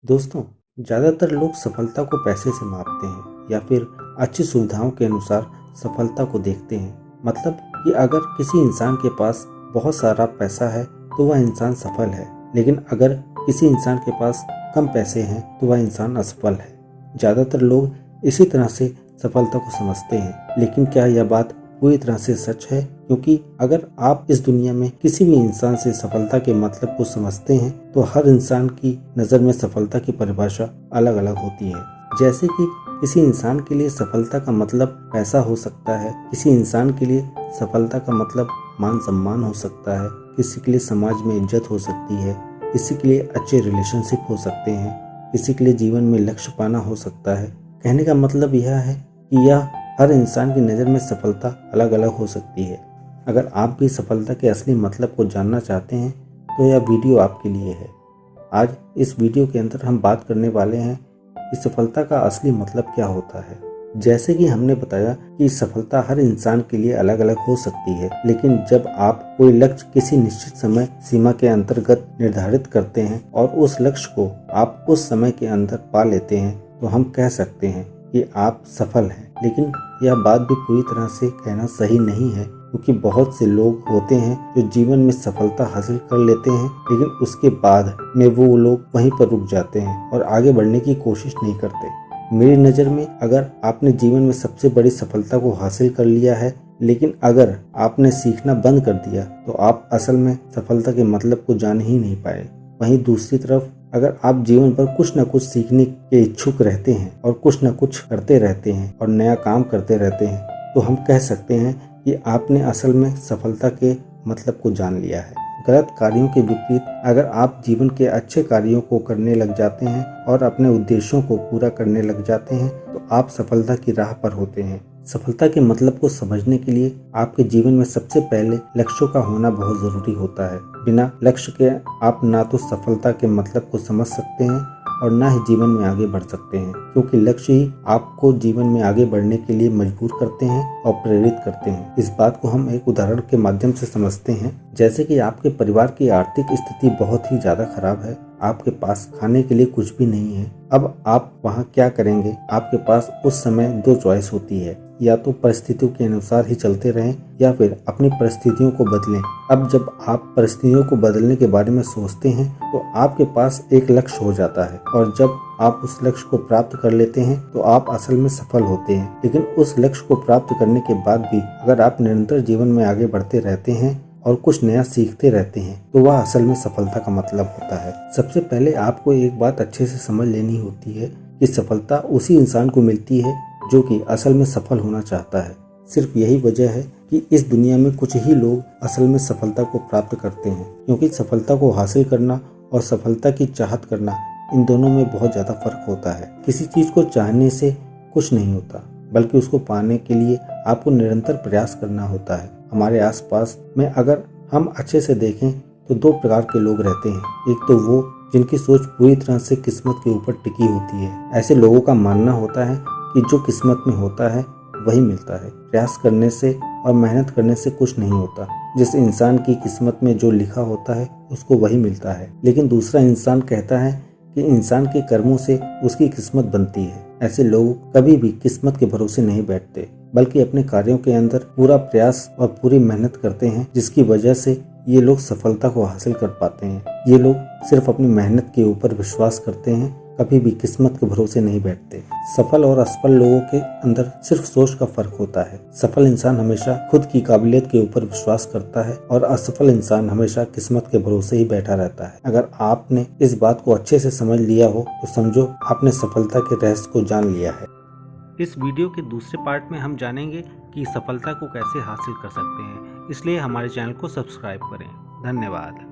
दोस्तों, ज़्यादातर लोग सफलता को पैसे से मापते हैं या फिर अच्छी सुविधाओं के अनुसार सफलता को देखते हैं। मतलब कि अगर किसी इंसान के पास बहुत सारा पैसा है तो वह इंसान सफल है, लेकिन अगर किसी इंसान के पास कम पैसे हैं तो वह इंसान असफल है। ज़्यादातर लोग इसी तरह से सफलता को समझते हैं, लेकिन क्या यह बात पूरी तरह से सच है? क्योंकि अगर आप इस दुनिया में किसी भी इंसान से सफलता के मतलब को समझते हैं तो हर इंसान की नज़र में सफलता की परिभाषा अलग अलग होती है। जैसे कि किसी इंसान के लिए सफलता का मतलब पैसा हो सकता है, किसी इंसान के लिए सफलता का मतलब मान सम्मान हो सकता है, किसी के लिए समाज में इज्जत हो सकती है, किसी के लिए अच्छे रिलेशनशिप हो सकते हैं, किसी के लिए जीवन में लक्ष्य पाना हो सकता है। कहने का मतलब यह है कि यह हर इंसान की नज़र में सफलता अलग अलग हो सकती है। अगर आप भी सफलता के असली मतलब को जानना चाहते हैं तो यह वीडियो आपके लिए है। आज इस वीडियो के अंदर हम बात करने वाले हैं कि सफलता का असली मतलब क्या होता है। जैसे कि हमने बताया कि सफलता हर इंसान के लिए अलग अलग हो सकती है, लेकिन जब आप कोई लक्ष्य किसी निश्चित समय सीमा के अंतर्गत निर्धारित करते हैं और उस लक्ष्य को आप उस समय के अंदर पा लेते हैं तो हम कह सकते हैं कि आप सफल हैं। लेकिन यह बात भी पूरी तरह से कहना सही नहीं है, क्योंकि बहुत से लोग होते हैं जो जीवन में सफलता हासिल कर लेते हैं, लेकिन उसके बाद में वो लोग वहीं पर रुक जाते हैं और आगे बढ़ने की कोशिश नहीं करते। मेरी नज़र में अगर आपने जीवन में सबसे बड़ी सफलता को हासिल कर लिया है, लेकिन अगर आपने सीखना बंद कर दिया तो आप असल में सफलता के मतलब को जान ही नहीं पाए। वहीं दूसरी तरफ अगर आप जीवन पर कुछ न कुछ सीखने के इच्छुक रहते हैं और कुछ न कुछ करते रहते हैं और नया काम करते रहते हैं तो हम कह सकते हैं कि आपने असल में सफलता के मतलब को जान लिया है। गलत कार्यों के विपरीत अगर आप जीवन के अच्छे कार्यों को करने लग जाते हैं और अपने उद्देश्यों को पूरा करने लग जाते हैं तो आप सफलता की राह पर होते हैं। सफलता के मतलब को समझने के लिए आपके जीवन में सबसे पहले लक्ष्यों का होना बहुत जरूरी होता है। बिना लक्ष्य के आप ना तो सफलता के मतलब को समझ सकते हैं और ना ही जीवन में आगे बढ़ सकते हैं, क्योंकि लक्ष्य ही आपको जीवन में आगे बढ़ने के लिए मजबूर करते हैं और प्रेरित करते हैं। इस बात को हम एक उदाहरण के माध्यम से समझते हैं। जैसे कि आपके परिवार की आर्थिक स्थिति बहुत ही ज्यादा खराब है, आपके पास खाने के लिए कुछ भी नहीं है। अब आप वहाँ क्या करेंगे? आपके पास उस समय दो चॉइस होती है, या तो परिस्थितियों के अनुसार ही चलते रहें या फिर अपनी परिस्थितियों को बदलें। अब जब आप परिस्थितियों को बदलने के बारे में सोचते हैं तो आपके पास एक लक्ष्य हो जाता है, और जब आप उस लक्ष्य को प्राप्त कर लेते हैं तो आप असल में सफल होते हैं। लेकिन उस लक्ष्य को प्राप्त करने के बाद भी अगर आप निरंतर जीवन में आगे बढ़ते रहते हैं और कुछ नया सीखते रहते हैं तो वह असल में सफलता का मतलब होता है। सबसे पहले आपको एक बात अच्छे से समझ लेनी होती है कि सफलता उसी इंसान को मिलती है जो कि असल में सफल होना चाहता है। सिर्फ यही वजह है कि इस दुनिया में कुछ ही लोग असल में सफलता को प्राप्त करते हैं, क्योंकि सफलता को हासिल करना और सफलता की चाहत करना, इन दोनों में बहुत ज़्यादा फर्क होता है। किसी चीज़ को चाहने से कुछ नहीं होता, बल्कि उसको पाने के लिए आपको निरंतर प्रयास करना होता है। हमारे आसपास में अगर हम अच्छे से देखें तो दो प्रकार के लोग रहते हैं। एक तो वो जिनकी सोच पूरी तरह से किस्मत के ऊपर टिकी होती है। ऐसे लोगों का मानना होता है कि जो किस्मत में होता है वही मिलता है। प्रयास करने से और मेहनत करने से कुछ नहीं होता। जिस इंसान की किस्मत में जो लिखा होता है उसको वही मिलता है। लेकिन दूसरा इंसान कहता है कि इंसान के कर्मों से उसकी किस्मत बनती है। ऐसे लोग कभी भी किस्मत के भरोसे नहीं बैठते, बल्कि अपने कार्यों के अंदर पूरा प्रयास और पूरी मेहनत करते हैं, जिसकी वजह से ये लोग सफलता को हासिल कर पाते हैं। ये लोग सिर्फ अपनी मेहनत के ऊपर विश्वास करते हैं, कभी भी किस्मत के भरोसे नहीं बैठते। सफल और असफल लोगों के अंदर सिर्फ सोच का फर्क होता है। सफल इंसान हमेशा खुद की काबिलियत के ऊपर विश्वास करता है और असफल इंसान हमेशा किस्मत के भरोसे ही बैठा रहता है। अगर आपने इस बात को अच्छे से समझ लिया हो तो समझो आपने सफलता के रहस्य को जान लिया है। इस वीडियो के दूसरे पार्ट में हम जानेंगे कि सफलता को कैसे हासिल कर सकते हैं, इसलिए हमारे चैनल को सब्सक्राइब करें। धन्यवाद।